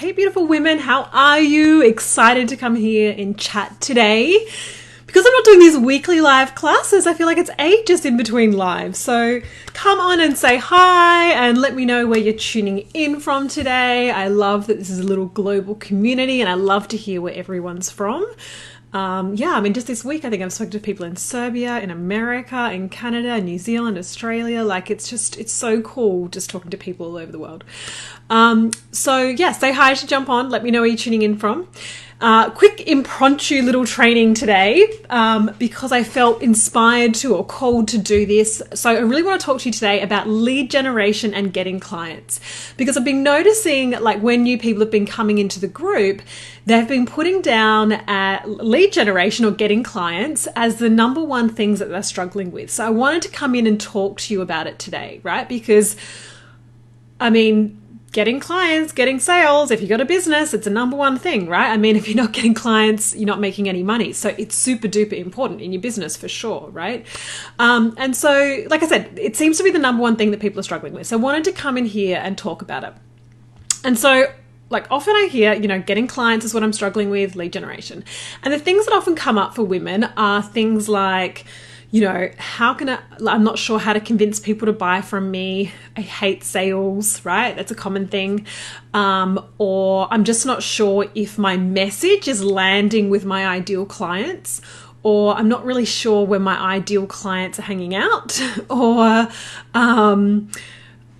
Hey beautiful women, how are you? Excited to come here and chat today. Because I'm not doing these weekly live classes, I feel like it's ages in between lives. So come on and say hi and let me know where you're tuning in from today. I love that this is a little global community and I love to hear where everyone's from. Just this week, I think I've spoken to people in Serbia, in America, in Canada, New Zealand, Australia. Like, it's so cool just talking to people all over the world. Say hi to jump on. Let me know where you're tuning in from. Quick impromptu little training today because I felt inspired to or called to do this. So I really want to talk to you today about lead generation and getting clients, because I've been noticing, like, when new people have been coming into the group, they've been putting down lead generation or getting clients as the number one things that they're struggling with. So I wanted to come in and talk to you about it today, right? Because, I mean, getting clients, getting sales, if you got a business, it's a number one thing, right? I mean, if you're not getting clients, you're not making any money. So it's super duper important in your business for sure, right? And so, like I said, it seems to be the number one thing that people are struggling with. So I wanted to come in here and talk about it. And so, like, often I hear, getting clients is what I'm struggling with, lead generation. And the things that often come up for women are things like, I'm not sure how to convince people to buy from me. I hate sales, right? That's a common thing. Or I'm just not sure if my message is landing with my ideal clients, or I'm not really sure where my ideal clients are hanging out, or,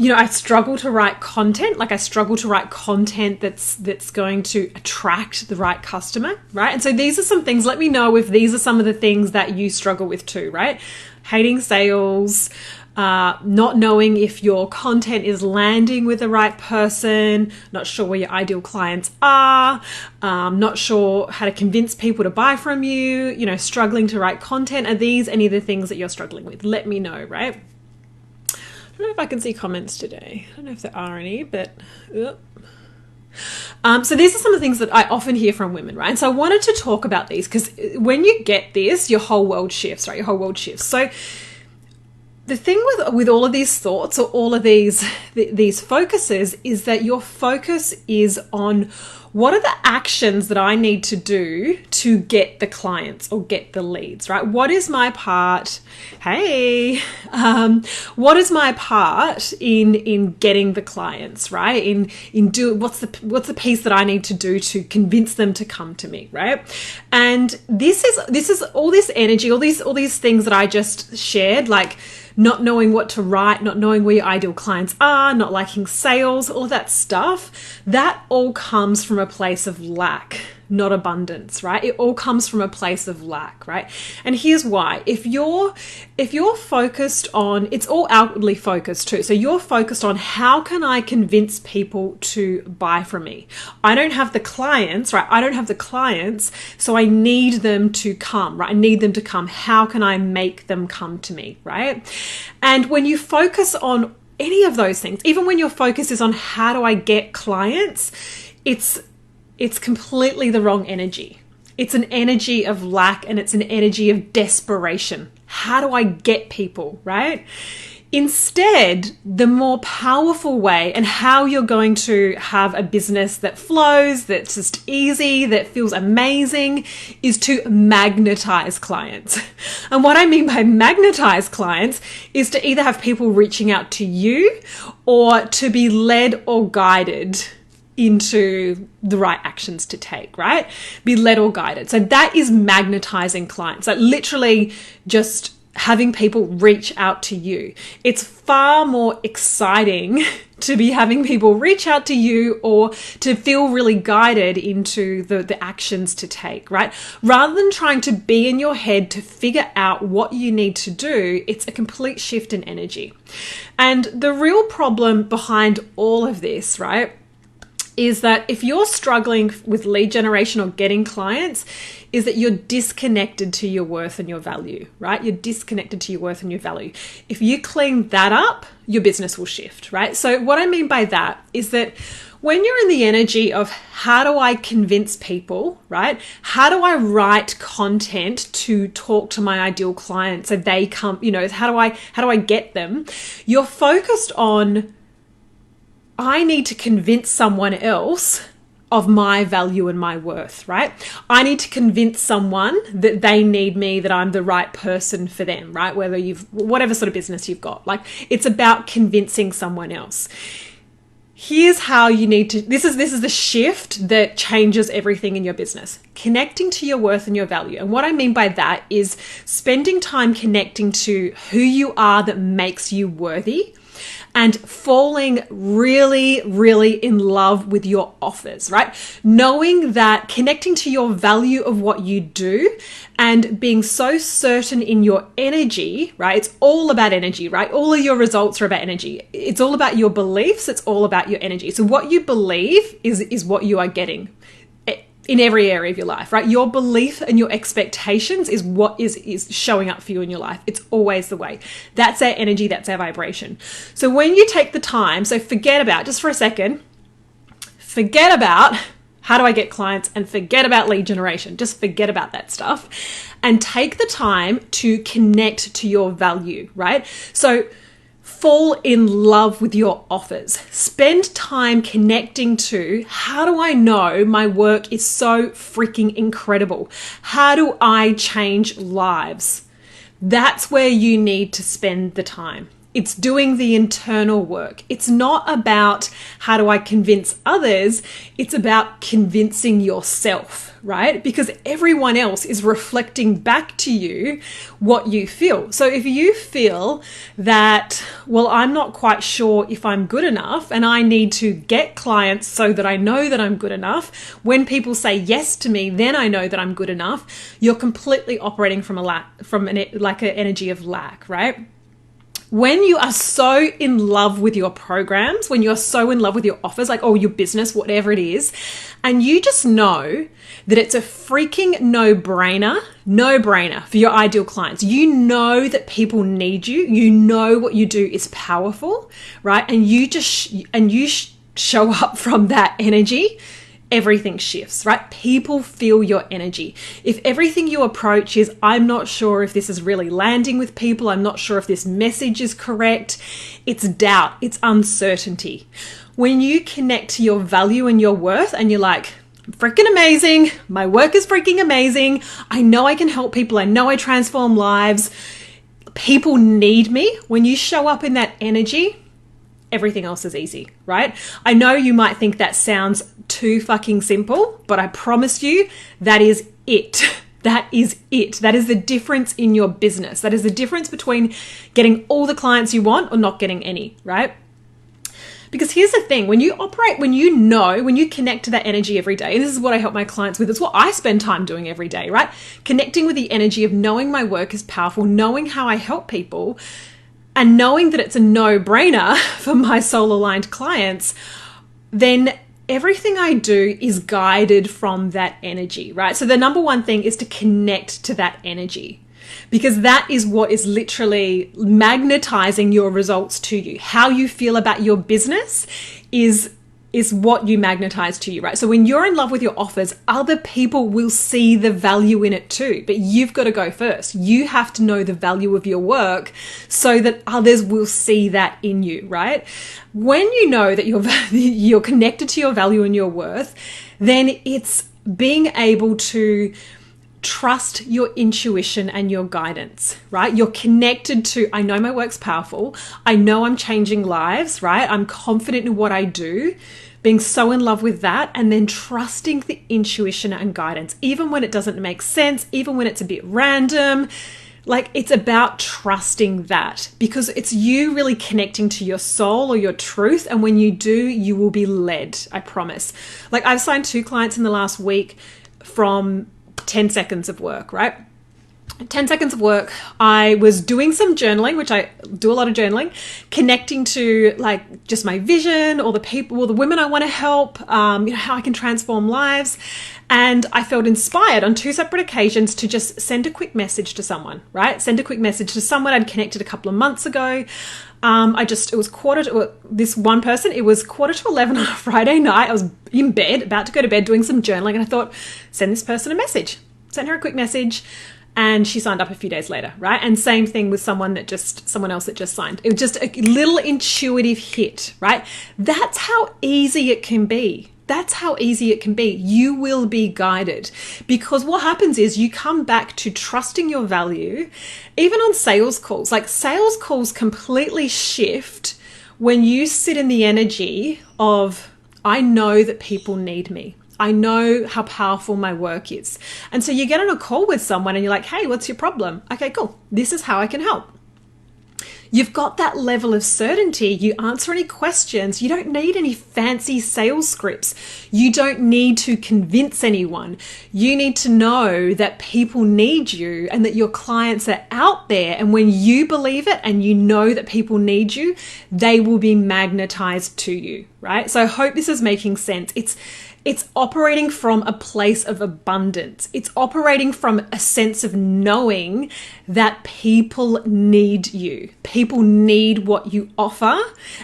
I struggle to write content. Like, I struggle to write content that's going to attract the right customer, right? And so these are some things. Let me know if these are some of the things that you struggle with too, right? Hating sales, not knowing if your content is landing with the right person, not sure where your ideal clients are, not sure how to convince people to buy from you, struggling to write content. Are these any of the things that you're struggling with? Let me know, right? I don't know if I can see comments today. I don't know if there are any, but... So these are some of the things that I often hear from women, right? And so I wanted to talk about these because when you get this, your whole world shifts, right? Your whole world shifts. So the thing with all of these thoughts or all of these focuses is that your focus is on what are the actions that I need to do to get the clients or get the leads, right? What is my part? Hey, what is my part in getting the clients, right? What's the piece that I need to do to convince them to come to me, right? And this is all this energy, all these things that I just shared, like not knowing what to write, not knowing where your ideal clients are, not liking sales, all that stuff, that all comes from a place of lack, not abundance, right? It all comes from a place of lack, right? And here's why. If you're focused on, it's all outwardly focused too. So you're focused on, how can I convince people to buy from me? I don't have the clients, right? I don't have the clients, so I need them to come, right? I need them to come. How can I make them come to me, right? And when you focus on any of those things, even when your focus is on how do I get clients, it's completely the wrong energy. It's an energy of lack and it's an energy of desperation. How do I get people, right? Instead, the more powerful way and how you're going to have a business that flows, that's just easy, that feels amazing, is to magnetize clients. And what I mean by magnetize clients is to either have people reaching out to you or to be led or guided into the right actions to take, right? Be led or guided. So that is magnetizing clients. Like, literally just having people reach out to you. It's far more exciting to be having people reach out to you or to feel really guided into the actions to take, right? Rather than trying to be in your head to figure out what you need to do, it's a complete shift in energy. And the real problem behind all of this, right, is that if you're struggling with lead generation or getting clients, is that you're disconnected to your worth and your value, right? You're disconnected to your worth and your value. If you clean that up, your business will shift, right? So what I mean by that is that when you're in the energy of how do I convince people, right? How do I write content to talk to my ideal client so they come, how do I get them? You're focused on, I need to convince someone else of my value and my worth, right? I need to convince someone that they need me, that I'm the right person for them, right? Whatever sort of business you've got, like it's about convincing someone else. Here's how you need to, this is the shift that changes everything in your business. Connecting to your worth and your value. And what I mean by that is spending time connecting to who you are that makes you worthy, and falling really, really in love with your offers, right? Knowing that, connecting to your value of what you do and being so certain in your energy, right? It's all about energy, right? All of your results are about energy. It's all about your beliefs. It's all about your energy. So what you believe is what you are getting in every area of your life, right? Your belief and your expectations is what is showing up for you in your life. It's always the way. That's our energy, that's our vibration. So when you take the time, so just for a second, forget about how do I get clients and forget about lead generation. Just forget about that stuff and take the time to connect to your value, right? So fall in love with your offers. Spend time connecting to, how do I know my work is so freaking incredible? How do I change lives? That's where you need to spend the time. It's doing the internal work. It's not about how do I convince others. It's about convincing yourself, right? Because everyone else is reflecting back to you what you feel. So if you feel that, well, I'm not quite sure if I'm good enough and I need to get clients so that I know that I'm good enough, when people say yes to me, then I know that I'm good enough. You're completely operating from an energy of lack, right? When you are so in love with your programs, when you're so in love with your offers, like, your business, whatever it is, and you just know that it's a freaking no-brainer for your ideal clients. You know that people need you. You know what you do is powerful, right? And you show up from that energy. Everything shifts, right? People feel your energy. If everything you approach is, I'm not sure if this is really landing with people, I'm not sure if this message is correct, it's doubt, it's uncertainty. When you connect to your value and your worth and you're like, I'm freaking amazing, my work is freaking amazing, I know I can help people, I know I transform lives, people need me. When you show up in that energy, everything else is easy, right? I know you might think that sounds too fucking simple, but I promise you that is it. That is it. That is the difference in your business. That is the difference between getting all the clients you want or not getting any, right? Because here's the thing, when you connect to that energy every day, and this is what I help my clients with, it's what I spend time doing every day, right? Connecting with the energy of knowing my work is powerful, knowing how I help people, and knowing that it's a no-brainer for my soul-aligned clients, then everything I do is guided from that energy, right? So the number one thing is to connect to that energy, because that is what is literally magnetizing your results to you. How you feel about your business is what you magnetize to you, right? So when you're in love with your offers, other people will see the value in it too, but you've got to go first. You have to know the value of your work so that others will see that in you, right? When you know that you're connected to your value and your worth, then it's being able to trust your intuition and your guidance, right? You're connected to, I know my work's powerful. I know I'm changing lives, right? I'm confident in what I do, being so in love with that, and then trusting the intuition and guidance, even when it doesn't make sense, even when it's a bit random. Like, it's about trusting that, because it's you really connecting to your soul or your truth. And when you do, you will be led, I promise. Like, I've signed 2 clients in the last week from 10 seconds of work, right? 10 seconds of work. I was doing some journaling, which I do a lot of journaling, connecting to like just my vision or the people or the women I want to help, how I can transform lives. And I felt inspired on 2 separate occasions to just send a quick message to someone, right? Send a quick message to someone I'd connected a couple of months ago. It was quarter to 11 on a Friday night. I was in bed, about to go to bed, doing some journaling. And I thought, send this person a message, send her a quick message. And she signed up a few days later, right? And same thing with someone else that just signed. It was just a little intuitive hit, right? That's how easy it can be, That's how easy it can be. You will be guided, because what happens is you come back to trusting your value. Even on sales calls, like sales calls completely shift when you sit in the energy of, I know that people need me. I know how powerful my work is. And so you get on a call with someone and you're like, hey, what's your problem? Okay, cool. This is how I can help. You've got that level of certainty. You answer any questions. You don't need any fancy sales scripts. You don't need to convince anyone. You need to know that people need you and that your clients are out there. And when you believe it and you know that people need you, they will be magnetized to you, right? So I hope this is making sense. It's operating from a place of abundance. It's operating from a sense of knowing that people need you. People need what you offer,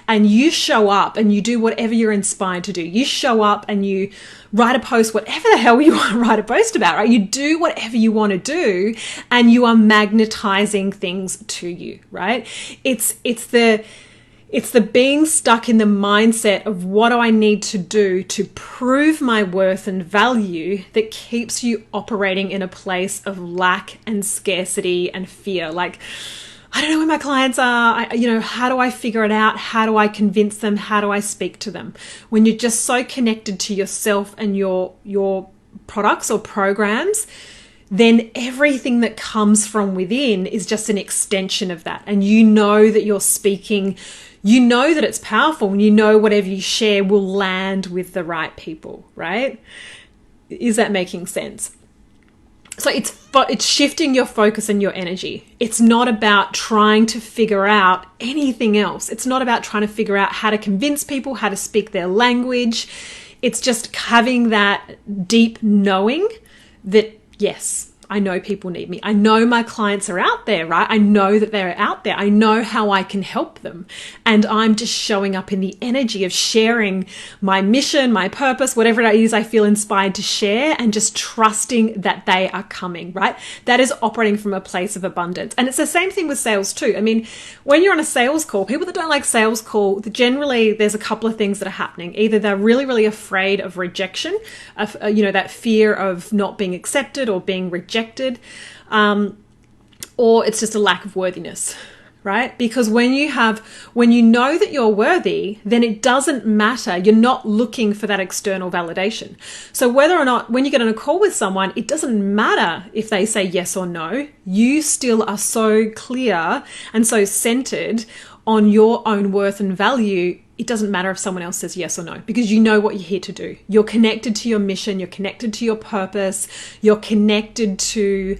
and you show up and you do whatever you're inspired to do. You show up and you write a post, whatever the hell you want to write a post about, right? You do whatever you want to do and you are magnetizing things to you, right? It's the being stuck in the mindset of what do I need to do to prove my worth and value that keeps you operating in a place of lack and scarcity and fear. Like, I don't know where my clients are. How do I figure it out? How do I convince them? How do I speak to them? When you're just so connected to yourself and your products or programs, then everything that comes from within is just an extension of that. And you know that you're speaking, you know that it's powerful, and you know whatever you share will land with the right people, right? Is that making sense? So it's shifting your focus and your energy. It's not about trying to figure out anything else. It's not about trying to figure out how to convince people, how to speak their language. It's just having that deep knowing that, yes, I know people need me. I know my clients are out there, right? I know that they're out there. I know how I can help them. And I'm just showing up in the energy of sharing my mission, my purpose, whatever it is I feel inspired to share, and just trusting that they are coming, right? That is operating from a place of abundance. And it's the same thing with sales too. I mean, when you're on a sales call, people that don't like sales call, generally there's a couple of things that are happening. Either they're really, really afraid of rejection, of, that fear of not being accepted or being rejected, or it's just a lack of worthiness, right? Because when you know that you're worthy, then it doesn't matter. You're not looking for that external validation. So whether or not, when you get on a call with someone, it doesn't matter if they say yes or no. You still are so clear and so centered on your own worth and value. It doesn't matter if someone else says yes or no, because you know what you're here to do. You're connected to your mission. You're connected to your purpose. You're connected to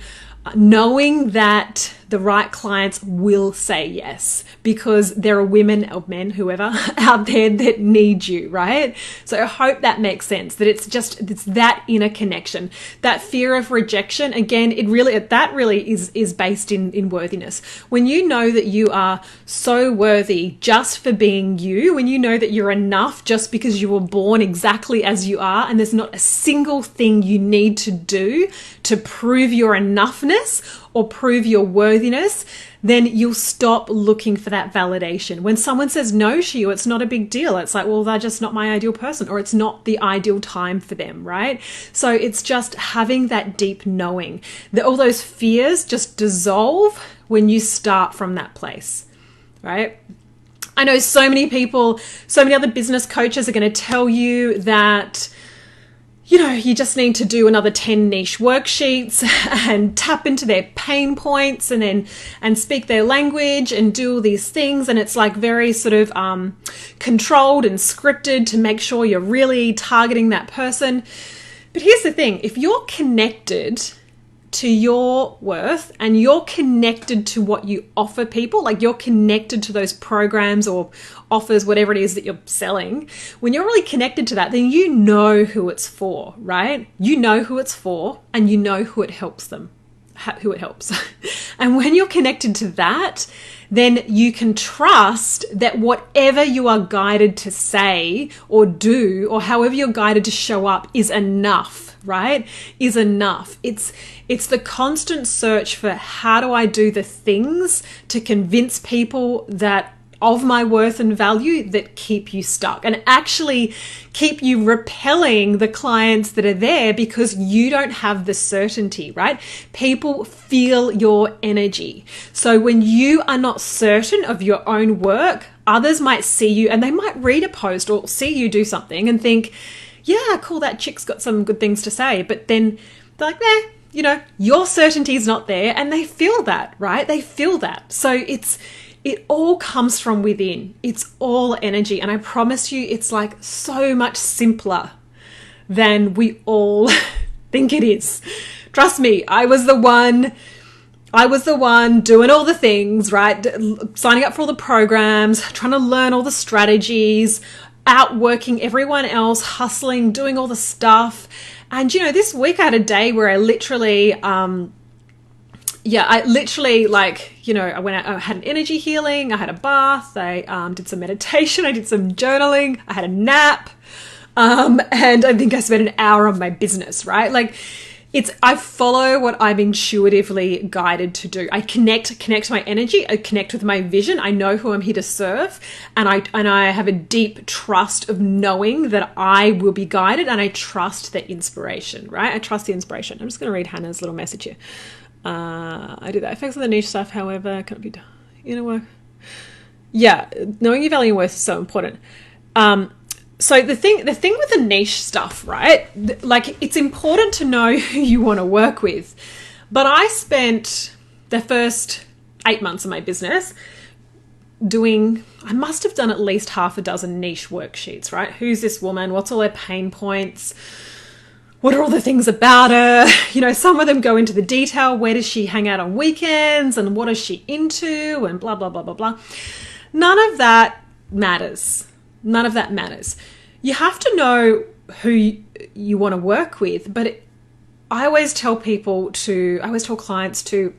knowing that the right clients will say yes, because there are women or men, whoever, out there that need you, right? So I hope that makes sense, that it's that inner connection. That fear of rejection, again, that really is based in worthiness. When you know that you are so worthy just for being you, when you know that you're enough just because you were born exactly as you are, and there's not a single thing you need to do to prove your enoughness or prove your worthiness, then you'll stop looking for that validation. When someone says no to you, it's not a big deal. It's like, well, they're just not my ideal person, or it's not the ideal time for them, right? So it's just having that deep knowing that all those fears just dissolve when you start from that place, right? I know so many people, so many other business coaches are going to tell you that you just need to do another 10 niche worksheets and tap into their pain points and speak their language and do all these things. And it's like very sort of controlled and scripted to make sure you're really targeting that person. But here's the thing, if you're connected to your worth and you're connected to what you offer people, like you're connected to those programs or offers, whatever it is that you're selling, when you're really connected to that, then you know who it's for, right? You know who it's for, and you know who it helps who it helps. And when you're connected to that, then you can trust that whatever you are guided to say or do, or however you're guided to show up, is enough, right? Is enough. It's the constant search for, how do I do the things to convince people that of my worth and value that keep you stuck and actually keep you repelling the clients that are there because you don't have the certainty, right? People feel your energy. So when you are not certain of your own work, others might see you and they might read a post or see you do something and think, yeah, cool, that chick's got some good things to say. But then they're like, nah, you know, your certainty is not there, and they feel that, right? They feel that. So it all comes from within. It's all energy. And I promise you, it's like so much simpler than we all think it is. Trust me, I was the one doing all the things, right? Signing up for all the programs, trying to learn all the strategies, outworking everyone else, hustling, doing all the stuff. And, you know, this week I had a day where I literally, like, you know, I went out, I had an energy healing, I had a bath, I did some meditation, I did some journaling, I had a nap, and I think I spent an hour on my business, right? Like, I follow what I'm intuitively guided to do. I connect to my energy. I connect with my vision. I know who I'm here to serve. And I have a deep trust of knowing that I will be guided, and I trust the inspiration, right? I trust the inspiration. I'm just going to read Hannah's little message here. I do that. Effects of the niche stuff, however, cannot be done. Inner work. Yeah, knowing your value and worth is so important. So the thing with the niche stuff, right? Like, it's important to know who you want to work with. But I spent the first 8 months of my business I must have done at least half a dozen niche worksheets, right? Who's this woman? What's all her pain points? What are all the things about her? You know, some of them go into the detail. Where does she hang out on weekends? And what is she into? And blah, blah, blah, blah, blah. None of that matters. None of that matters. You have to know who you want to work with, but I always tell clients to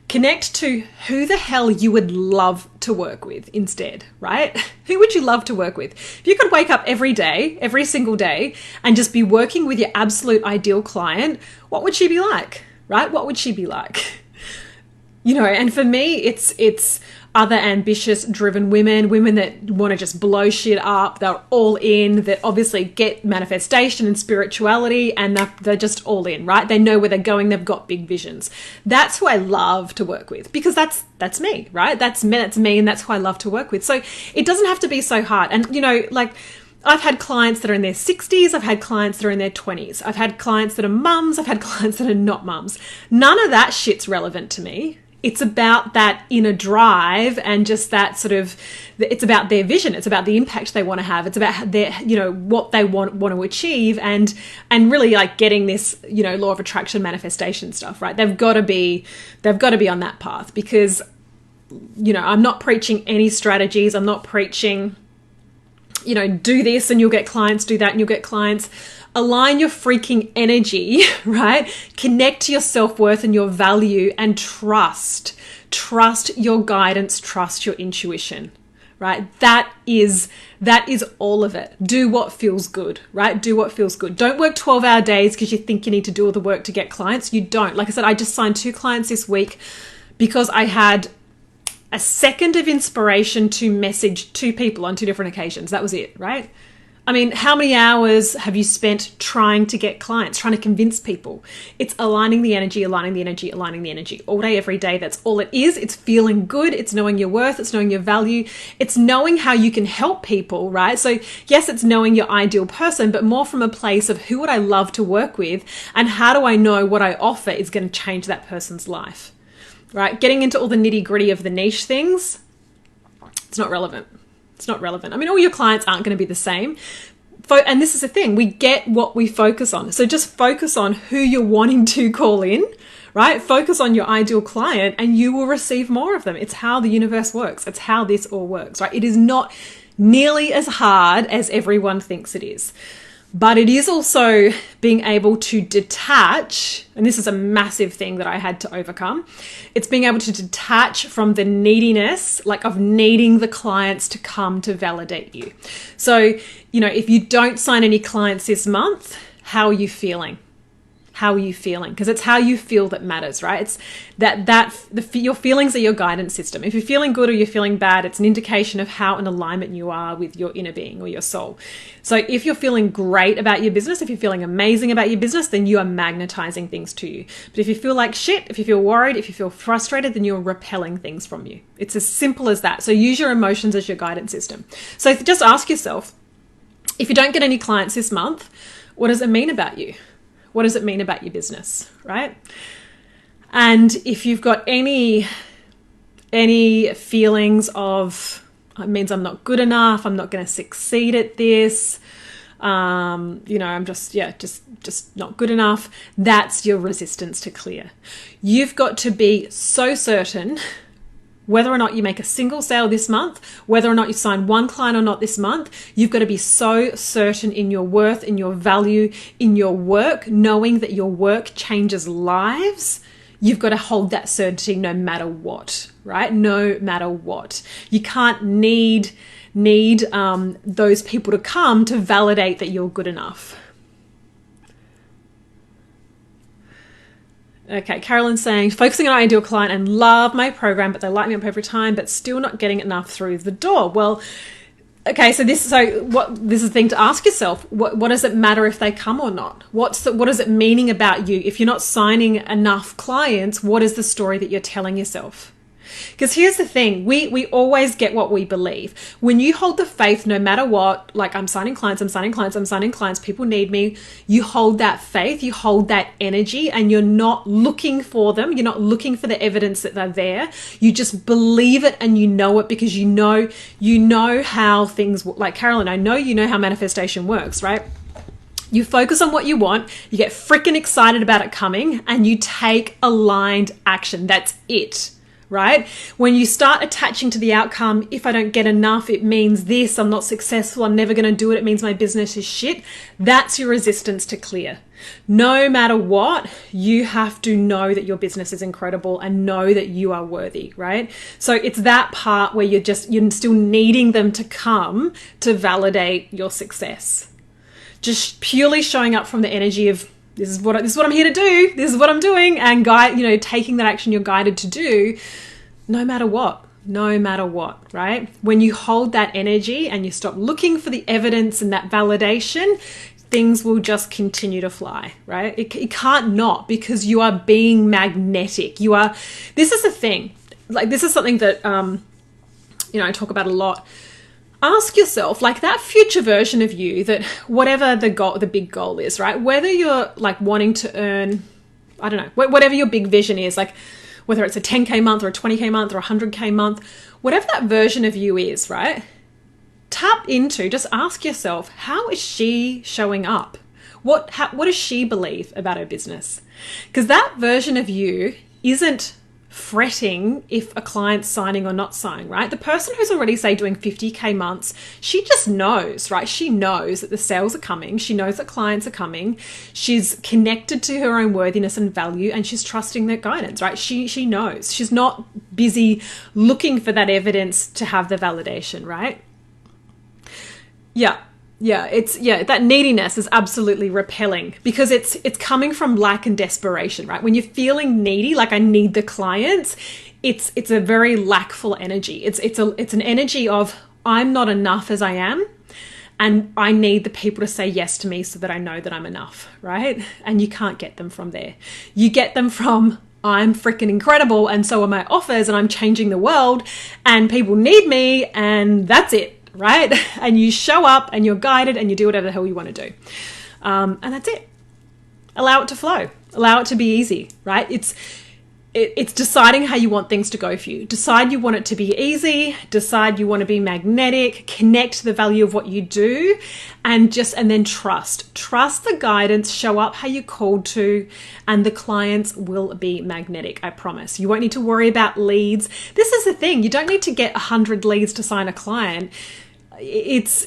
connect to who the hell you would love to work with instead, right? Who would you love to work with? If you could wake up every day, every single day, and just be working with your absolute ideal client, what would she be like, right? What would she be like? You know, and for me, it's other ambitious, driven women that want to just blow shit up. They're all in, that obviously get manifestation and spirituality, and they're just all in, right? They know where they're going. They've got big visions. That's who I love to work with, because that's me, right? That's me, and that's who I love to work with. So it doesn't have to be so hard. And, you know, like, I've had clients that are in their 60s. I've had clients that are in their 20s. I've had clients that are mums. I've had clients that are not mums. None of that shit's relevant to me. It's about that inner drive and just that sort of, it's about their vision. It's about the impact they want to have. It's about their, you know, what they want to achieve, and really like getting this, you know, law of attraction manifestation stuff, right? They've got to be on that path, because, you know, I'm not preaching any strategies. I'm not preaching, you know, do this and you'll get clients, do that and you'll get clients. Align your freaking energy, right? Connect to your self-worth and your value, and trust your guidance, trust your intuition, right? That is all of it. Do what feels good, right? Do what feels good. Don't work 12-hour days because you think you need to do all the work to get clients. You don't. Like I said, I just signed 2 clients this week because I had a second of inspiration to message 2 people on 2 different occasions. That was it, right? I mean, how many hours have you spent trying to get clients, trying to convince people? It's aligning the energy all day, every day. That's all it is. It's feeling good. It's knowing your worth. It's knowing your value. It's knowing how you can help people, right? So yes, it's knowing your ideal person, but more from a place of who would I love to work with, and how do I know what I offer is going to change that person's life, right? Getting into all the nitty gritty of the niche things, it's not relevant. It's not relevant. I mean, all your clients aren't going to be the same. And this is the thing, we get what we focus on. So just focus on who you're wanting to call in, right? Focus on your ideal client and you will receive more of them. It's how the universe works. It's how this all works, right? It is not nearly as hard as everyone thinks it is. But it is also being able to detach, and this is a massive thing that I had to overcome. It's being able to detach from the neediness, like of needing the clients to come to validate you. So, you know, if you don't sign any clients this month, how are you feeling? How are you feeling? Because it's how you feel that matters, right? It's your feelings are your guidance system. If you're feeling good or you're feeling bad, it's an indication of how in alignment you are with your inner being or your soul. So if you're feeling great about your business, if you're feeling amazing about your business, then you are magnetizing things to you. But if you feel like shit, if you feel worried, if you feel frustrated, then you're repelling things from you. It's as simple as that. So use your emotions as your guidance system. So just ask yourself, if you don't get any clients this month, what does it mean about you? What does it mean about your business, right? And if you've got any feelings of, it means I'm not good enough, I'm not going to succeed at this, I'm just not good enough, that's your resistance to clear. You've got to be so certain whether or not you make a single sale this month, whether or not you sign one client or not this month, you've got to be so certain in your worth, in your value, in your work, knowing that your work changes lives. You've got to hold that certainty no matter what, right? No matter what. You can't need those people to come to validate that you're good enough. Okay, Carolyn's saying, focusing on an ideal client and love my program, but they light me up every time, but still not getting enough through the door. Well, okay, this is the thing to ask yourself. What does it matter if they come or not? What is it meaning about you? If you're not signing enough clients, what is the story that you're telling yourself? Because here's the thing, we always get what we believe. When you hold the faith, no matter what, like I'm signing clients, people need me, you hold that faith, you hold that energy, and you're not looking for them. You're not looking for the evidence that they're there. You just believe it and you know it because you know how things, like Carolyn, I know you know how manifestation works, right? You focus on what you want, you get freaking excited about it coming, and you take aligned action. That's it. Right? When you start attaching to the outcome, if I don't get enough, it means this, I'm not successful, I'm never going to do it, it means my business is shit. That's your resistance to clear. No matter what, you have to know that your business is incredible and know that you are worthy, right? So it's that part where you're still needing them to come to validate your success. Just purely showing up from the energy of, this is what I'm here to do. This is what I'm doing. And taking that action you're guided to do, no matter what, right? When you hold that energy and you stop looking for the evidence and that validation, things will just continue to fly, right? It can't not, because you are being magnetic. This is the thing, like this is something that, I talk about a lot. Ask yourself, like that future version of you, that whatever the big goal is, right? Whether you're like wanting to earn, I don't know, whatever your big vision is, like whether it's a 10K month or a 20K month or a 100K month, whatever that version of you is, right? Just ask yourself, how is she showing up? What does she believe about her business? Because that version of you isn't fretting if a client's signing or not signing, right? The person who's already, say, doing 50K months, she just knows, right? She knows that the sales are coming. She knows that clients are coming. She's connected to her own worthiness and value, and she's trusting that guidance, right? She knows. She's not busy looking for that evidence to have the validation, right? That neediness is absolutely repelling, because it's coming from lack and desperation, right? When you're feeling needy, like I need the clients, it's a very lackful energy. It's an energy of I'm not enough as I am, and I need the people to say yes to me so that I know that I'm enough, right? And you can't get them from there. You get them from I'm freaking incredible, and so are my offers, and I'm changing the world, and people need me, and that's it. Right? And you show up and you're guided and you do whatever the hell you want to do. And that's it. Allow it to flow. Allow it to be easy, right? It's deciding how you want things to go for you. Decide you want it to be easy. Decide you want to be magnetic. Connect to the value of what you do, and then trust. Trust the guidance. Show up how you're called to, and the clients will be magnetic. I promise. You won't need to worry about leads. This is the thing. You don't need to get 100 leads to sign a client. It's,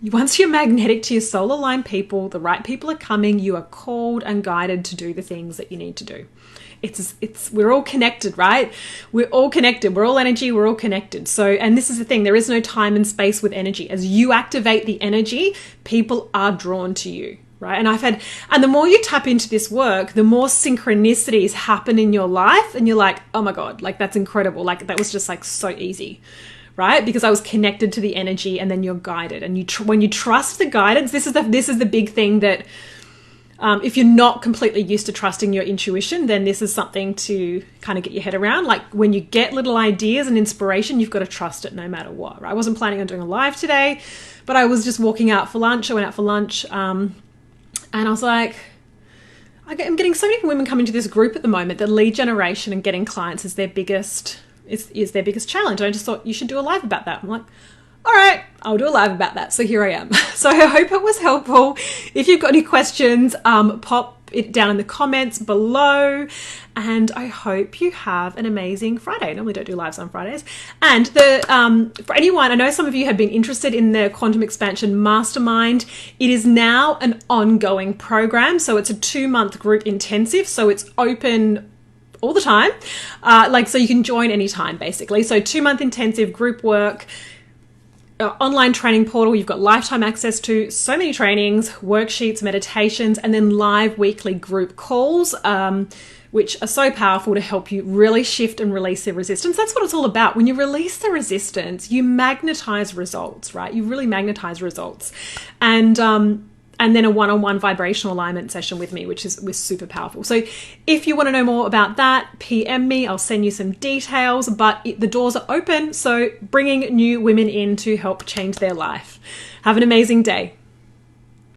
once you're magnetic to your soul aligned people, the right people are coming. You are called and guided to do the things that you need to do. We're all connected, right? We're all connected. We're all energy. We're all connected. So, and this is the thing, there is no time and space with energy. As you activate the energy, people are drawn to you, right? And the more you tap into this work, the more synchronicities happen in your life, and you're like, oh my God, like that's incredible. Like that was just like so easy, right? Because I was connected to the energy, and then you're guided. And when you trust the guidance, this is the big thing that if you're not completely used to trusting your intuition, then this is something to kind of get your head around. Like when you get little ideas and inspiration, you've got to trust it no matter what, right? I wasn't planning on doing a live today, but I was just walking out for lunch. I went out for lunch, and I was like, I'm getting so many women coming to this group at the moment that lead generation and getting clients is their biggest challenge. And I just thought you should do a live about that. I'm like, all right, I'll do a live about that. So here I am. So I hope it was helpful. If you've got any questions, pop it down in the comments below. And I hope you have an amazing Friday. I normally don't do lives on Fridays. And for anyone, I know some of you have been interested in the Quantum Expansion Mastermind. It is now an ongoing program. So it's a 2-month group intensive. So it's open all the time. So you can join anytime, basically. So 2-month intensive group work. Online training portal, you've got lifetime access to so many trainings, worksheets, meditations, and then live weekly group calls, which are so powerful to help you really shift and release the resistance. That's what it's all about. When you release the resistance, you magnetize results, right? You really magnetize results. And then a one-on-one vibrational alignment session with me, which was super powerful. So if you want to know more about that, PM me. I'll send you some details, but the doors are open. So bringing new women in to help change their life. Have an amazing day.